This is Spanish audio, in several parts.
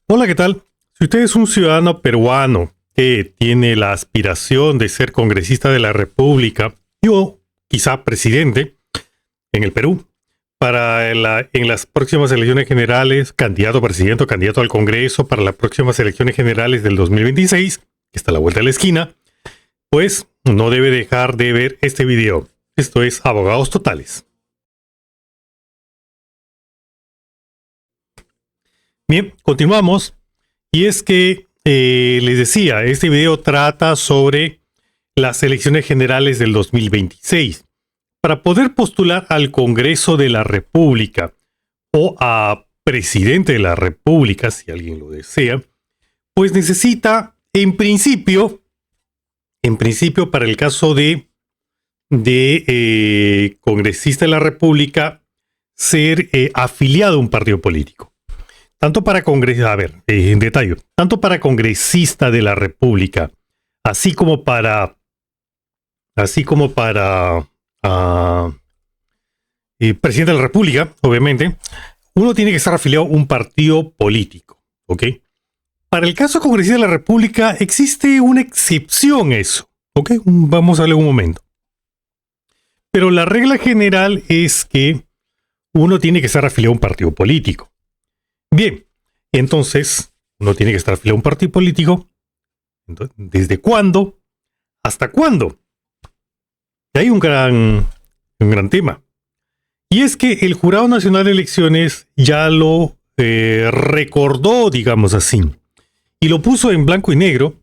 Hola, ¿qué tal? Si usted es un ciudadano peruano que tiene la aspiración de ser congresista de la República o quizá presidente en el Perú en las próximas elecciones generales, candidato a presidente o candidato al Congreso para las próximas elecciones generales del 2026, que está a la vuelta de la esquina, pues no debe dejar de ver este video. Esto es Abogados Totales. Bien, continuamos. Y es que les decía, este video trata sobre las elecciones generales del 2026. Para poder postular al Congreso de la República o a presidente de la República, si alguien lo desea, pues necesita, en principio, para el caso de congresista de la República, ser afiliado a un partido político. Tanto para en detalle, tanto para congresista de la República, así como para presidente de la República, obviamente, uno tiene que estar afiliado a un partido político, ¿ok? Para el caso congresista de la República existe una excepción a eso, ¿ok? Vamos a verlo un momento. Pero la regla general es que uno tiene que estar afiliado a un partido político. Bien, entonces, uno tiene que estar afiliado a un partido político. Entonces, ¿desde cuándo? ¿Hasta cuándo? Y hay un gran tema. Y es que el Jurado Nacional de Elecciones ya lo recordó, digamos así, y lo puso en blanco y negro,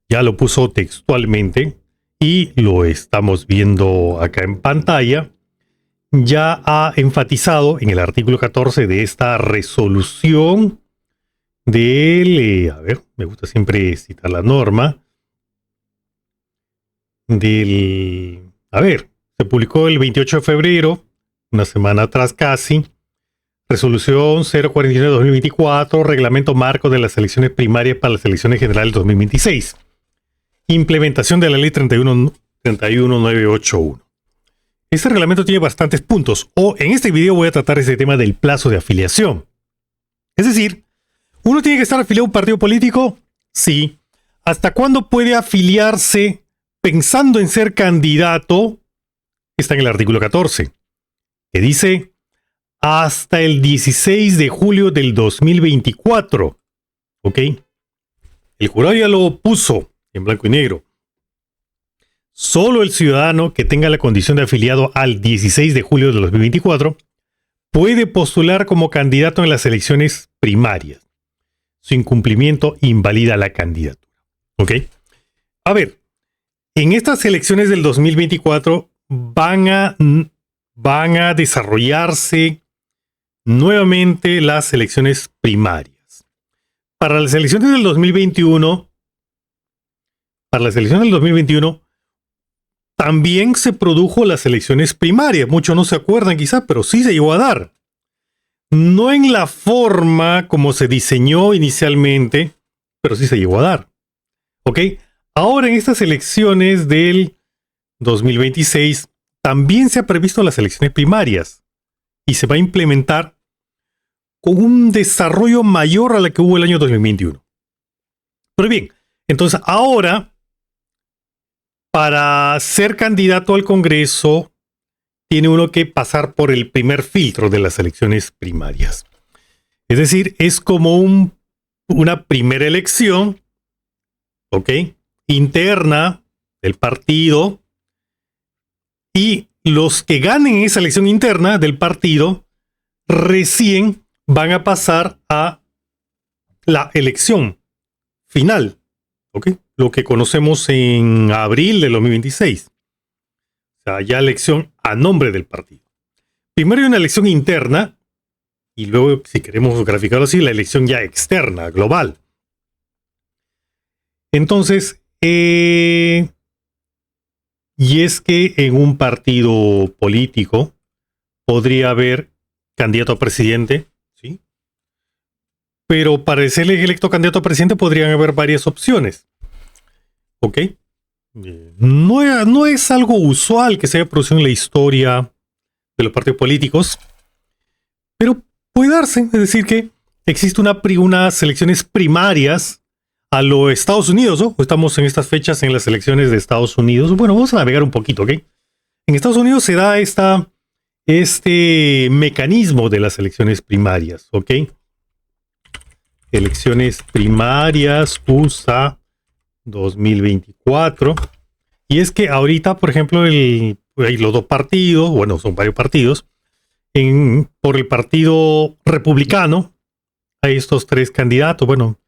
ya lo puso textualmente, y lo estamos viendo acá en pantalla. Ya ha enfatizado en el artículo 14 de esta resolución del, me gusta siempre citar la norma, se publicó el 28 de febrero, una semana atrás casi, resolución 049-2024, reglamento marco de las elecciones primarias para las elecciones generales 2026, implementación de la ley 31981. Este reglamento tiene bastantes puntos, en este video voy a tratar ese tema del plazo de afiliación. Es decir, ¿uno tiene que estar afiliado a un partido político? Sí. ¿Hasta cuándo puede afiliarse pensando en ser candidato? Está en el artículo 14, que dice hasta el 16 de julio del 2024. ¿Ok? El jurado ya lo puso en blanco y negro. Solo el ciudadano que tenga la condición de afiliado al 16 de julio de 2024 puede postular como candidato en las elecciones primarias. Su incumplimiento invalida la candidatura. ¿Ok? A ver, en estas elecciones del 2024 van a desarrollarse nuevamente las elecciones primarias. Para las elecciones del 2021, también se produjo las elecciones primarias. Muchos no se acuerdan quizá, pero sí se llegó a dar. No en la forma como se diseñó inicialmente, pero sí se llegó a dar. ¿Ok? Ahora en estas elecciones del 2026 también se ha previsto las elecciones primarias y se va a implementar con un desarrollo mayor a la que hubo el año 2021. Pero bien, entonces ahora, para ser candidato al Congreso, tiene uno que pasar por el primer filtro de las elecciones primarias. Es decir, es como una primera elección, ¿ok?, interna del partido, y los que ganen esa elección interna del partido recién van a pasar a la elección final, ¿ok?, lo que conocemos en abril del 2026. O sea, ya elección a nombre del partido. Primero hay una elección interna y luego, si queremos graficarlo así, la elección ya externa, global. Entonces, y es que en un partido político podría haber candidato a presidente, ¿sí? Pero para ser electo candidato a presidente podrían haber varias opciones. ¿Ok? No es algo usual que se haya producido en la historia de los partidos políticos, pero puede darse. Es decir, que existe unas elecciones primarias a los Estados Unidos, ¿no? Estamos en estas fechas en las elecciones de Estados Unidos. Bueno, vamos a navegar un poquito, ¿ok? En Estados Unidos se da este mecanismo de las elecciones primarias, ¿ok? Elecciones primarias USA 2024. Y es que ahorita, por ejemplo, hay los dos partidos, bueno, son varios partidos. Por el partido republicano hay estos tres candidatos, bueno,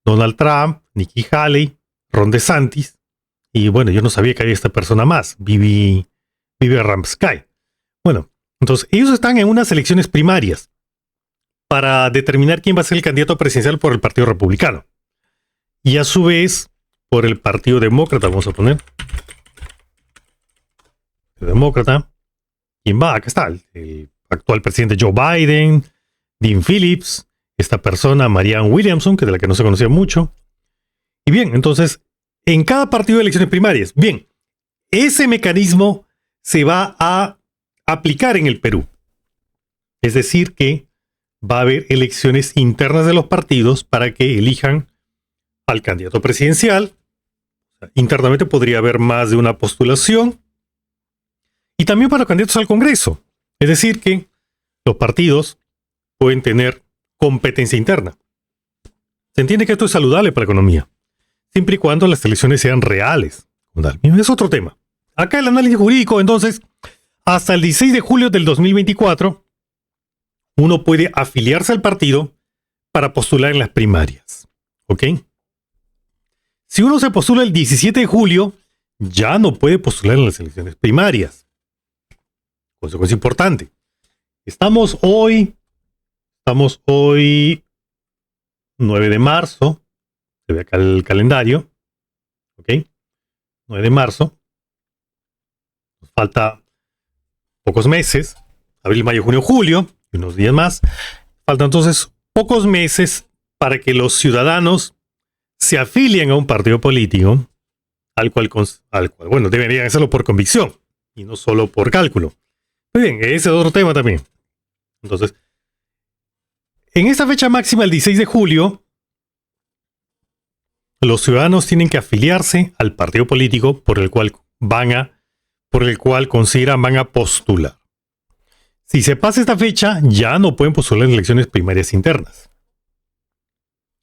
Donald Trump, Nikki Haley, Ron DeSantis, y bueno, yo no sabía que había esta persona más, Bibi Ramsky. Bueno, entonces ellos están en unas elecciones primarias para determinar quién va a ser el candidato presidencial por el partido republicano. Y a su vez, por el partido demócrata, vamos a poner. El demócrata. ¿Quién va? Acá está. El actual presidente Joe Biden, Dean Phillips, esta persona, Marianne Williamson, que de la que no se conocía mucho. Y bien, entonces, en cada partido de elecciones primarias, bien, ese mecanismo se va a aplicar en el Perú. Es decir, que va a haber elecciones internas de los partidos para que elijan al candidato presidencial. Internamente podría haber más de una postulación. Y también para candidatos al Congreso. Es decir, que los partidos pueden tener competencia interna. Se entiende que esto es saludable para la economía, siempre y cuando las elecciones sean reales. Es otro tema. Acá el análisis jurídico, entonces, hasta el 16 de julio del 2024, uno puede afiliarse al partido para postular en las primarias. ¿Ok? Si uno se postula el 17 de julio, ya no puede postular en las elecciones primarias. Consecuencia importante. Estamos hoy 9 de marzo. Se ve acá el calendario. ¿Ok? 9 de marzo. Nos falta pocos meses. Abril, mayo, junio, julio. Y unos días más. Faltan entonces pocos meses para que los ciudadanos se afilien a un partido político al cual bueno, deberían hacerlo por convicción y no solo por cálculo. Muy bien, ese es otro tema también. Entonces, en esta fecha máxima, el 16 de julio, los ciudadanos tienen que afiliarse al partido político por el cual consideran van a postular. Si se pasa esta fecha, ya no pueden postular en elecciones primarias internas.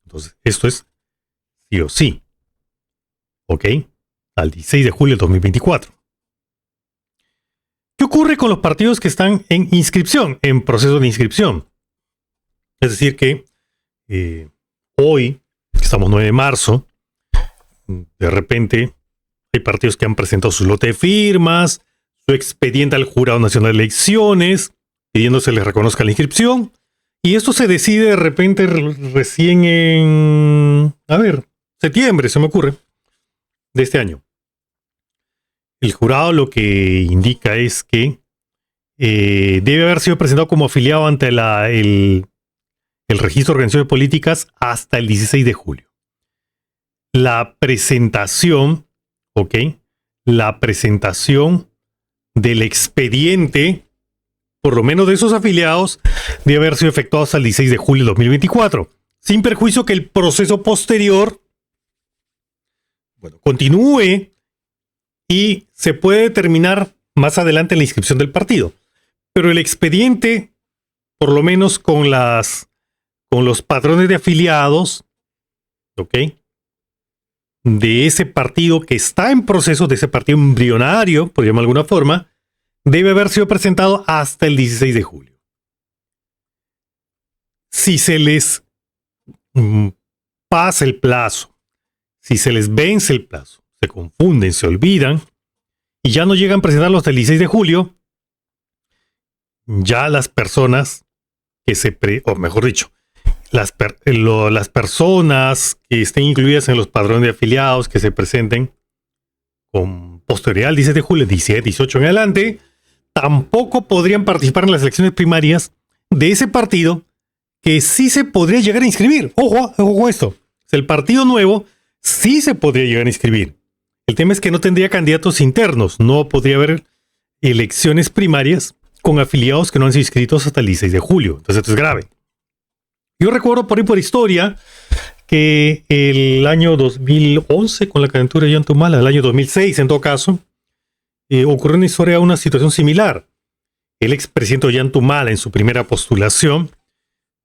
Entonces, esto es sí o sí. ¿Ok? Al 16 de julio del 2024. ¿Qué ocurre con los partidos que están en inscripción, en proceso de inscripción? Es decir que hoy, estamos 9 de marzo, de repente hay partidos que han presentado su lote de firmas, su expediente al Jurado Nacional de Elecciones, pidiendo se les reconozca la inscripción, y esto se decide de repente recién en, septiembre, se me ocurre, de este año. El jurado lo que indica es que debe haber sido presentado como afiliado ante el registro de organizaciones políticas hasta el 16 de julio. La presentación, ¿ok? La presentación del expediente, por lo menos de esos afiliados, debe haber sido efectuado hasta el 16 de julio de 2024, sin perjuicio que el proceso posterior, bueno, continúe y se puede determinar más adelante la inscripción del partido. Pero el expediente, por lo menos con los patrones de afiliados, ¿ok? De ese partido que está en proceso, de ese partido embrionario, por llamarlo de alguna forma, debe haber sido presentado hasta el 16 de julio. Si se les pasa el plazo, si se les vence el plazo, se confunden, se olvidan, y ya no llegan a presentarlo hasta el 16 de julio, ya las personas las personas que estén incluidas en los padrones de afiliados que se presenten con posterioridad al 16 de julio, 17, 18 en adelante, tampoco podrían participar en las elecciones primarias de ese partido que sí se podría llegar a inscribir. Ojo con esto. El partido nuevo sí se podría llegar a inscribir. El tema es que no tendría candidatos internos. No podría haber elecciones primarias con afiliados que no han sido inscritos hasta el 16 de julio. Entonces esto es grave. Yo recuerdo por ahí por historia que el año 2011, con la candidatura de Ollantumala, el año 2006 en todo caso, ocurrió una historia, una situación similar. El expresidente Ollantumala, en su primera postulación,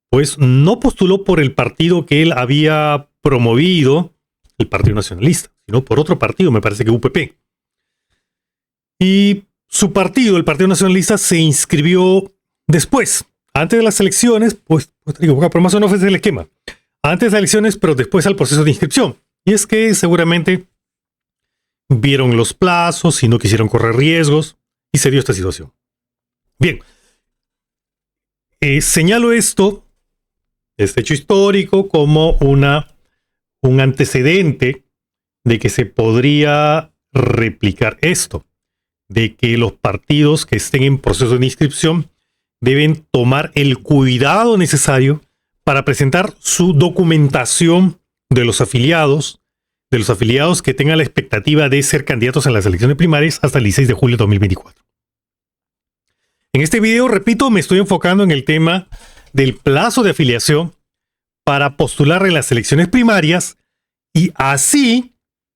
pues no postuló por el partido que él había promovido, el Partido Nacionalista, sino por otro partido, me parece que UPP. Y su partido, el Partido Nacionalista, se inscribió después, antes de las elecciones, pues digo, pero más o menos fue el esquema. Antes de las elecciones, pero después al proceso de inscripción. Y es que seguramente vieron los plazos y no quisieron correr riesgos, y se dio esta situación. Bien, señalo esto, este hecho histórico, como un antecedente de que se podría replicar esto, de que los partidos que estén en proceso de inscripción deben tomar el cuidado necesario para presentar su documentación de los afiliados que tengan la expectativa de ser candidatos en las elecciones primarias hasta el 16 de julio de 2024. En este video, repito, me estoy enfocando en el tema del plazo de afiliación para postular en las elecciones primarias y así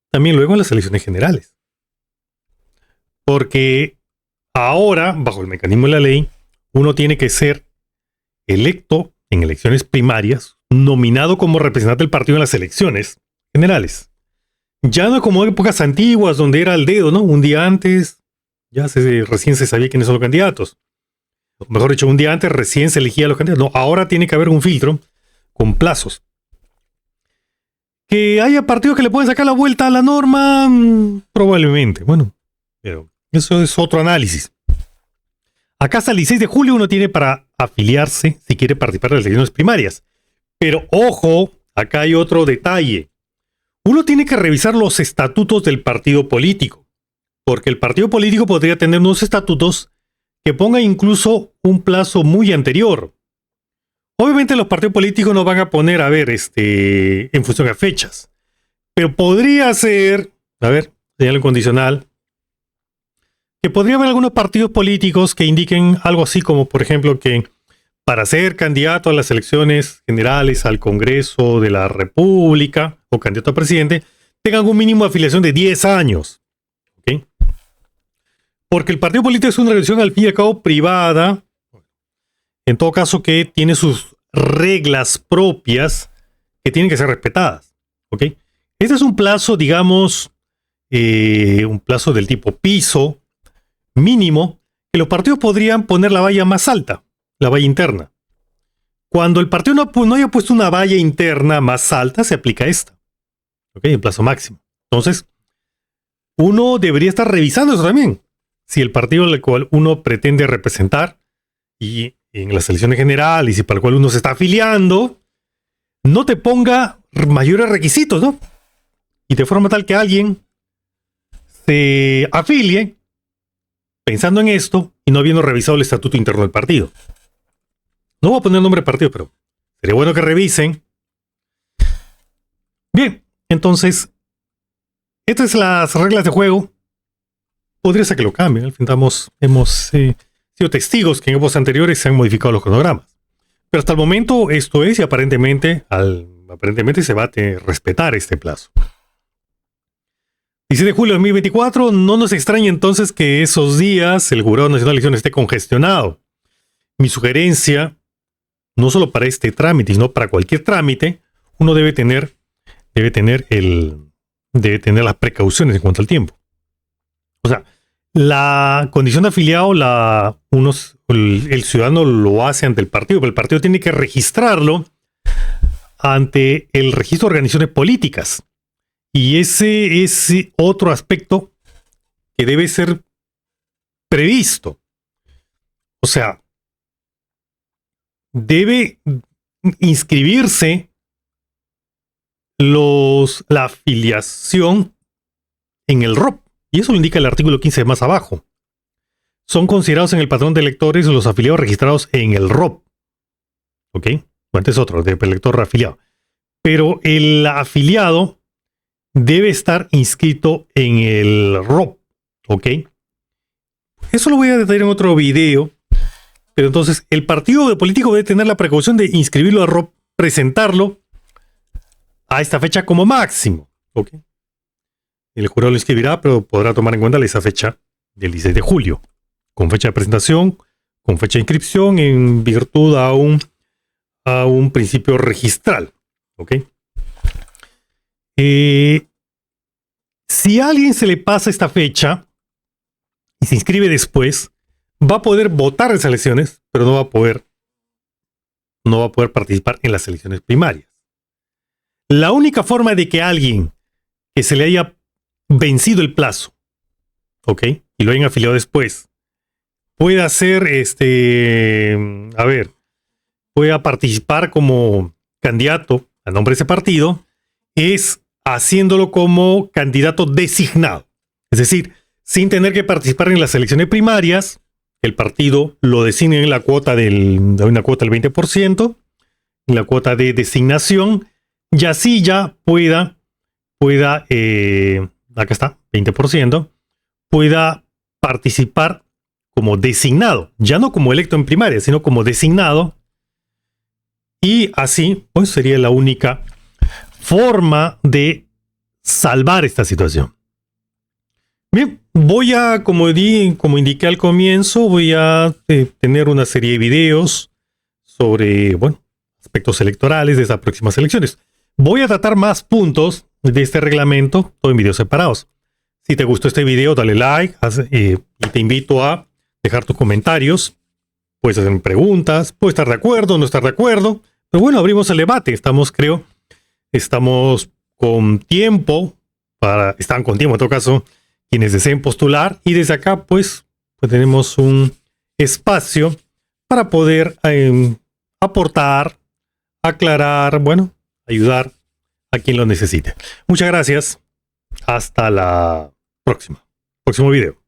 también luego en las elecciones generales. Porque ahora, bajo el mecanismo de la ley, uno tiene que ser electo en elecciones primarias, nominado como representante del partido en las elecciones generales. Ya no es como épocas antiguas donde era al dedo, ¿no? Un día antes recién se sabía quiénes son los candidatos. O mejor dicho, un día antes recién se elegía a los candidatos. No, ahora tiene que haber un filtro con plazos. Que haya partidos que le pueden sacar la vuelta a la norma, probablemente. Bueno, pero eso es otro análisis. Acá hasta el 16 de julio uno tiene para afiliarse si quiere participar de las elecciones primarias. Pero ojo, acá hay otro detalle. Uno tiene que revisar los estatutos del partido político, porque el partido político podría tener unos estatutos que pongan incluso un plazo muy anterior. Obviamente los partidos políticos no van a poner, en función a fechas, pero podría ser, señal condicional, que podría haber algunos partidos políticos que indiquen algo así como, por ejemplo, que para ser candidato a las elecciones generales al Congreso de la República o candidato a presidente, tengan un mínimo de afiliación de 10 años. ¿Okay? Porque el partido político es una organización al fin y al cabo privada, en todo caso que tiene sus reglas propias que tienen que ser respetadas. ¿Okay? Este es un plazo, digamos, un plazo del tipo piso, mínimo, que los partidos podrían poner la valla más alta, la valla interna. Cuando el partido no haya puesto una valla interna más alta, se aplica esta. ¿Ok? El plazo máximo. Entonces, uno debería estar revisando eso también. Si el partido al cual uno pretende representar y en las elecciones generales y para el cual uno se está afiliando, no te ponga mayores requisitos, ¿no? Y de forma tal que alguien se afilie pensando en esto y no habiendo revisado el estatuto interno del partido. No voy a poner el nombre del partido, pero sería bueno que revisen. Bien, entonces, estas son las reglas de juego. Podría ser que lo cambien. Al fin hemos sido testigos que en épocas anteriores se han modificado los cronogramas. Pero hasta el momento esto es y aparentemente se va a respetar este plazo. 16 de julio de 2024, no nos extraña entonces que esos días el Jurado Nacional de Elecciones esté congestionado. Mi sugerencia, no solo para este trámite, sino para cualquier trámite, uno debe tener las precauciones en cuanto al tiempo. O sea, la condición de afiliado, el ciudadano lo hace ante el partido, pero el partido tiene que registrarlo ante el registro de organizaciones políticas. Y ese es otro aspecto que debe ser previsto. O sea, debe inscribirse la afiliación en el ROP. Y eso lo indica el artículo 15 más abajo. Son considerados en el padrón de electores los afiliados registrados en el ROP. ¿Ok? Bueno, este es otro, de elector afiliado. Pero el afiliado debe estar inscrito en el ROP. ¿Ok? Eso lo voy a detallar en otro video. Pero entonces, el partido político debe tener la precaución de inscribirlo al ROP presentarlo a esta fecha como máximo. ¿Ok? El jurado lo inscribirá, pero podrá tomar en cuenta esa fecha del 16 de julio, con fecha de presentación, con fecha de inscripción, en virtud a un principio registral. ¿Ok? Si a alguien se le pasa esta fecha y se inscribe después, va a poder votar en esas elecciones, pero no va a poder participar en las elecciones primarias. La única forma de que alguien que se le haya vencido el plazo, ¿ok? Y lo hayan afiliado después, pueda hacer, pueda participar como candidato a nombre de ese partido, es haciéndolo como candidato designado. Es decir, sin tener que participar en las elecciones primarias, el partido lo designe en la cuota del 20%, en la cuota de designación, y así ya pueda, acá está, 20%, pueda participar como designado, ya no como electo en primaria, sino como designado, y así pues sería la única forma de salvar esta situación. Bien, voy a, como indiqué al comienzo, voy a tener una serie de videos sobre, aspectos electorales de esas próximas elecciones. Voy a tratar más puntos de este reglamento, todo en videos separados. Si te gustó este video, dale like y te invito a dejar tus comentarios. Puedes hacerme preguntas, puedes estar de acuerdo, no estar de acuerdo. Pero bueno, abrimos el debate. Estamos con tiempo, están con tiempo en todo caso, quienes deseen postular. Y desde acá, pues tenemos un espacio para poder aportar, aclarar, ayudar a quien lo necesite. Muchas gracias. Hasta la próximo video.